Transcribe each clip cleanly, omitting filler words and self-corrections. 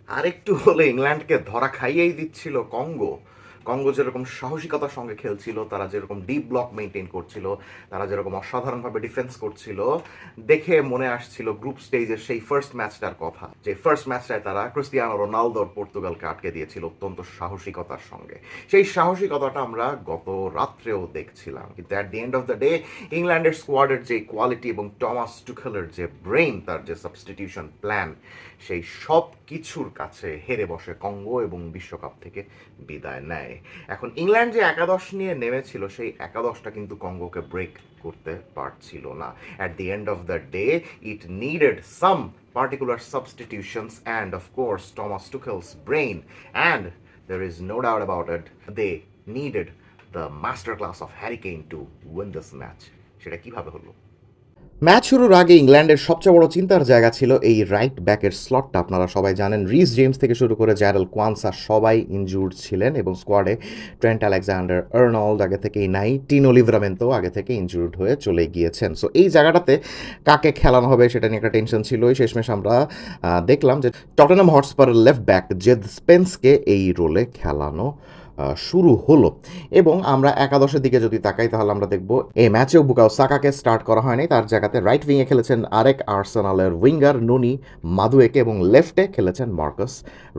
আরেকটু হলে ইংল্যান্ডকে ধরা খাইয়েই দিচ্ছিল কঙ্গো। কঙ্গো যেরকম সাহসিকতার সঙ্গে খেলছিল, তারা যেরকম ডিপ ব্লক মেনটেন করছিল, তারা যেরকম অসাধারণভাবে ডিফেন্স করছিল, দেখে মনে আসছিল গ্রুপ স্টেজের সেই ফার্স্ট ম্যাচটার কথা, যে ফার্স্ট ম্যাচটায় তারা ক্রিস্টিয়ানো রোনালদোর পর্তুগালকে আটকে দিয়েছিল অত্যন্ত সাহসিকতার সঙ্গে। সেই সাহসিকতাটা আমরা গত রাত্রেও দেখছিলাম, কিন্তু at the end of the day ইংল্যান্ডের স্কোয়াডের যে কোয়ালিটি এবং টমাস টুখেলের যে ব্রেইন, তার যে সাবস্টিটিউশন প্ল্যান, সেই সব কিছুর কাছে হেরে বসে কঙ্গো এবং বিশ্বকাপ থেকে বিদায় নেয়। এখন ইংল্যান্ড যে একাদশ নিয়ে নেমেছিল, সেই একাদশটা কিন্তু কঙ্গোকে ব্রেক করতে পারছিল না। At the end of the day it needed some particular substitutions and of course Thomas Tuchel's brain, and there is no doubt about it, they needed the masterclass of Harry Kane to win this match. সেটা কিভাবে হলো? Match শুরুর আগে ইংল্যান্ডের সবচেয়ে বড় চিন্তার জায়গা ছিল এই রাইট ব্যাকের স্লটটা। আপনারা সবাই জানেন রিস জেমস থেকে শুরু করে জ্যারেল কোয়ানসা সবাই ইনজুর্ড ছিলেন এবং স্কোয়াডে ট্রেন্ট আলেকজান্ডার আর্নল্ড আগে থেকেই নাই, টিনো লিভারামেন্তো আগে থেকে ইনজুর্ড হয়ে চলে গিয়েছেন। সো এই জায়গাটাতে কাকে খেলানো হবে সেটা নিয়ে একটা টেনশন ছিলই। শেষমেশ আমরা দেখলাম যে টটেনহাম হটস্পারের লেফট ব্যাক জেদ স্পেন্সকে এই রোলে খেলানো শুরু হলো। এবং আমরা একাদশের দিকে যদি তাকাই তাহলে আমরা দেখব এই ম্যাচেও বুকাও সাকাকে স্টার্ট করা হয়নি, তার জায়গাতে রাইট উইংয়ে খেলেছেন আরেক আর্সেনালের উইঙ্গার নুনি মাদুয়েকে এবং লেফটে খেলেছেন মার্কাস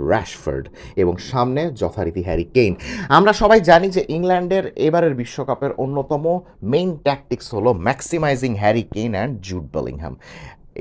র্যাশফোর্ড এবং সামনে যথারীতি হ্যারি কেইন। আমরা সবাই জানি যে ইংল্যান্ডের এবারের বিশ্বকাপের অন্যতম মেইন ট্যাকটিক্স হলো maximising Harry Kane and Jude Bellingham.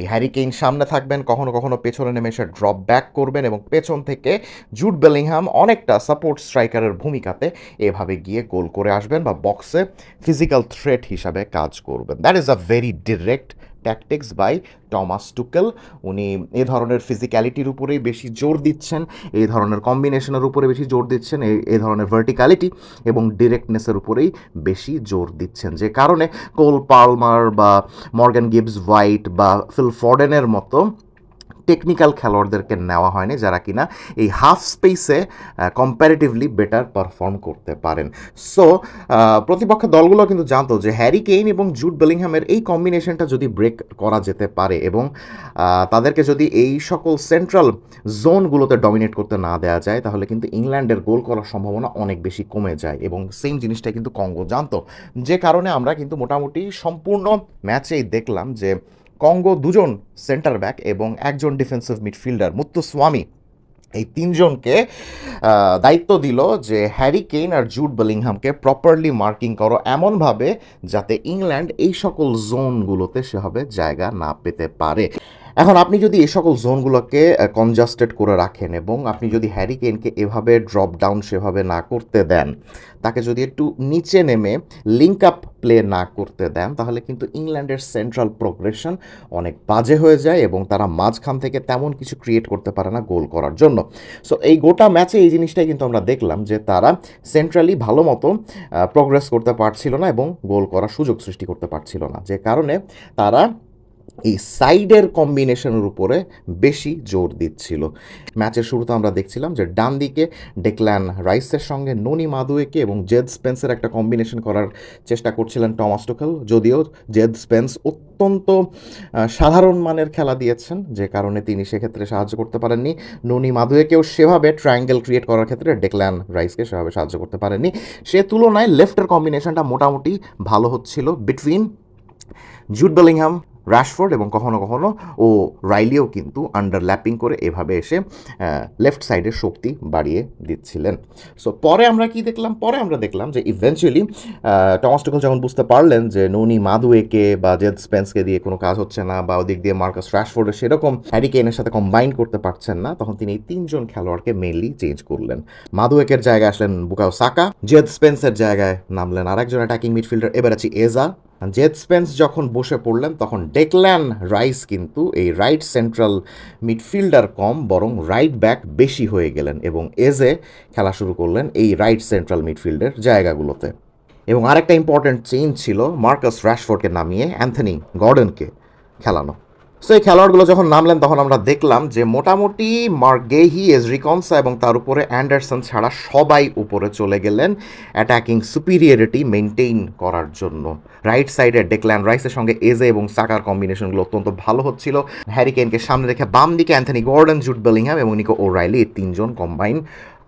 এই হ্যারি কেইন সামনে থাকবেন, কখনো কখনো পেছনে নেমে এসে ড্রপ ব্যাক করবেন এবং পেছন থেকে জুড বেলিংহাম অনেকটা সাপোর্ট স্ট্রাইকারের ভূমিকাতে এভাবে গিয়ে গোল করে আসবেন বা বক্সে ফিজিক্যাল থ্রেট হিসাবে কাজ করবেন। That is a very direct tactics by Thomas Tuchel. উনি এ ধরনের ফিজিক্যালিটির উপরেই বেশি জোর দিচ্ছেন, এই ধরনের কম্বিনেশনের উপরে বেশি জোর দিচ্ছেন, এই ধরনের ভার্টিক্যালিটি এবং ডিরেক্টনেসের উপরেই বেশি জোর দিচ্ছেন, যে কারণে কোল পালমার বা মর্গান গিবস হোয়াইট বা ফিল ফর্ডেনের মতো টেকনিক্যাল খেলোয়াড়দেরকে নেওয়া হয়নি, যারা কিনা এই হাফ স্পেসে কম্প্যারেটিভলি বেটার পারফর্ম করতে পারেন। সো প্রতিপক্ষের দলগুলো কিন্তু জানতো যে হ্যারি কেইন এবং জুড বেলিংহামের এই কম্বিনেশনটা যদি ব্রেক করা যেতে পারে এবং তাদেরকে যদি এই সকল সেন্ট্রাল জোনগুলোতে ডমিনেট করতে না দেওয়া যায়, তাহলে কিন্তু ইংল্যান্ডের গোল করার সম্ভাবনা অনেক বেশি কমে যায় এবং সেম জিনিসটা কিন্তু কঙ্গো জানতো, যে কারণে আমরা কিন্তু মোটামুটি সম্পূর্ণ ম্যাচেই দেখলাম যে কঙ্গো দুজন সেন্টার ব্যাক এবং একজন ডিফেন্সিভ মিডফিল্ডার মুত্তুস্বামী, এই তিনজনকে দায়িত্ব দিল যে হ্যারি কেইন আর জুড বেলিংহামকে প্রপারলি মার্কিং করো এমনভাবে যাতে ইংল্যান্ড এই সকল জোনগুলোতে সেভাবে জায়গা না পেতে পারে। এখন আপনি যদি এই সকল জোনগুলোকে কনজাস্টেড করে রাখেন এবং আপনি যদি হ্যারি কেইনকে এভাবে ড্রপ ডাউন সেভাবে না করতে দেন, তাকে যদি একটু নিচে নেমে লিঙ্ক আপ প্লে না করতে দেন, তাহলে কিন্তু ইংল্যান্ডের সেন্ট্রাল প্রোগ্রেশন অনেক বাজে হয়ে যায় এবং তারা মাঝখান থেকে তেমন কিছু ক্রিয়েট করতে পারে না গোল করার জন্য। সো এই গোটা ম্যাচে এই জিনিসটাই কিন্তু আমরা দেখলাম যে তারা সেন্ট্রালি ভালো মতো প্রোগ্রেস করতে পারছিল না এবং গোল করার সুযোগ সৃষ্টি করতে পারছিল না, যে কারণে তারা এই সাইডের কম্বিনেশনের উপরে বেশি জোর দিচ্ছিল। ম্যাচের শুরুতে আমরা দেখছিলাম যে ডান দিকে ডেকল্যান রাইসের সঙ্গে ননি মাদুয়েকে এবং জেদ স্পেন্সের একটা কম্বিনেশন করার চেষ্টা করছিলেন টমাস টুকেল, যদিও জেদ স্পেন্স অত্যন্ত সাধারণ মানের খেলা দিয়েছেন, যে কারণে তিনি সেক্ষেত্রে সাহায্য করতে পারেননি। ননি মাদুয়েকেও সেভাবে ট্রায়াঙ্গেল ক্রিয়েট করার ক্ষেত্রে ডেকল্যান রাইসকে সেভাবে সাহায্য করতে পারেননি। সে তুলনায় লেফটের কম্বিনেশনটা মোটামুটি ভালো হচ্ছিল বিটুইন জুড বেলিংহাম, রাশফোর্ড এবং কখনো কখনো ও রাইলিও কিন্তু আন্ডারল্যাপিং করে এভাবে এসে লেফট সাইডের শক্তি বাড়িয়ে দিচ্ছিলেন। সো পরে আমরা কি দেখলাম? পরে আমরা দেখলাম যে ইভেনচুয়ালি টমাস টুকেল যখন বুঝতে পারলেন যে ননি মাদুয়েকে বা জেদ স্পেন্সকে দিয়ে কোনো কাজ হচ্ছে না বা ওদিক দিয়ে মার্কাস রাশফোর্ডের সেরকম হ্যারি কেইনের সাথে কম্বাইন করতে পারছেন না, তখন তিনি এই তিনজন খেলোয়াড়কে মেইনলি চেঞ্জ করলেন। মাদুয়েকের জায়গায় আসলেন বুকাও সাকা, জেদ স্পেন্সের জায়গায় নামলেন আরেকজন অ্যাটাকিং মিডফিল্ডার এবেরাচি এজা। জেদ স্পেন্স যখন বসে পড়লেন তখন ডেকল্যান রাইস কিন্তু এই রাইট সেন্ট্রাল মিডফিল্ডার কম বরং রাইট ব্যাক বেশি হয়ে গেলেন এবং এজে খেলা শুরু করলেন এই রাইট সেন্ট্রাল মিডফিল্ডের জায়গাগুলোতে। এবং আরেকটা ইম্পর্ট্যান্ট চেঞ্জ ছিল মার্কাস রাশফোর্ডকে নামিয়ে অ্যান্থনি গর্ডনকে খেলানো। সো এই খেলোয়াড়গুলো যখন নামলেন তখন আমরা দেখলাম যে মোটামুটি মার্গেহি, এজরিকনসা এবং তার উপরে অ্যান্ডারসন ছাড়া সবাই উপরে চলে গেলেন অ্যাটাকিং সুপিরিয়রিটি মেনটেইন করার জন্য। রাইট সাইডে ডেকল্যান রাইসের সঙ্গে এজে এবং সাকার কম্বিনেশনগুলো অত্যন্ত ভালো হচ্ছিল। হ্যারি কেনকে সামনে রেখে বাম দিকে অ্যান্থনি গর্ডন, জুড বেলিংহ্যাম এবং নিকো ওরাইলি, এই তিনজন কম্বাইন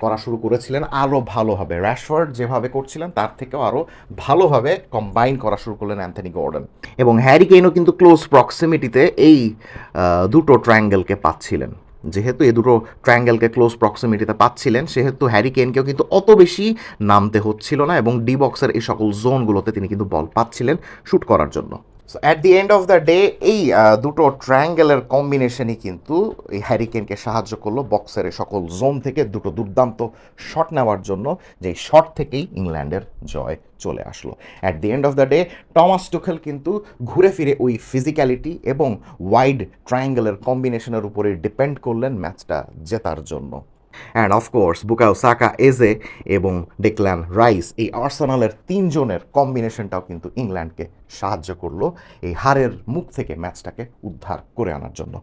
করা শুরু করেছিলেন আরও ভালোভাবে। র্যাশফোর্ড যেভাবে করছিলেন তার থেকেও আরও ভালোভাবে কম্বাইন করা শুরু করলেন অ্যান্থনি গর্ডন, এবং হ্যারি কেইনও কিন্তু ক্লোজ প্রক্সিমিটিতে এই দুটো ট্রায়াঙ্গেলকে পাচ্ছিলেন। যেহেতু এই দুটো ট্রায়াঙ্গেলকে ক্লোজ প্রক্সিমিটিতে পাচ্ছিলেন সেহেতু হ্যারি কেইনকেও কিন্তু অত বেশি নামতে হচ্ছিল না, এবং ডি বক্সের এই সকল জোনগুলোতে তিনি কিন্তু বল পাচ্ছিলেন শ্যুট করার জন্য। So at the end of the day এই দুটো ট্রায়াঙ্গেলের কম্বিনেশনই কিন্তু এই হ্যারিকেনকে সাহায্য করলো বক্সের এই সকল জোন থেকে দুটো দুর্দান্ত শট নেওয়ার জন্য, যেই শট থেকেই ইংল্যান্ডের জয় চলে আসলো। At the end of the day Thomas Tuchel কিন্তু ঘুরে ফিরে ওই ফিজিক্যালিটি এবং ওয়াইড ট্রায়াঙ্গেলের কম্বিনেশনের উপরে ডিপেন্ড করলেন ম্যাচটা জেতার জন্য। অ্যান্ড অফকোর্স বুকায়ো সাকা, এজে এবং ডেকল্যান রাইস, এই আর্সেনালের তিনজনের কম্বিনেশনটাও কিন্তু ইংল্যান্ডকে সাহায্য করলো এই হারের মুখ থেকে ম্যাচটাকে উদ্ধার করে আনার জন্য।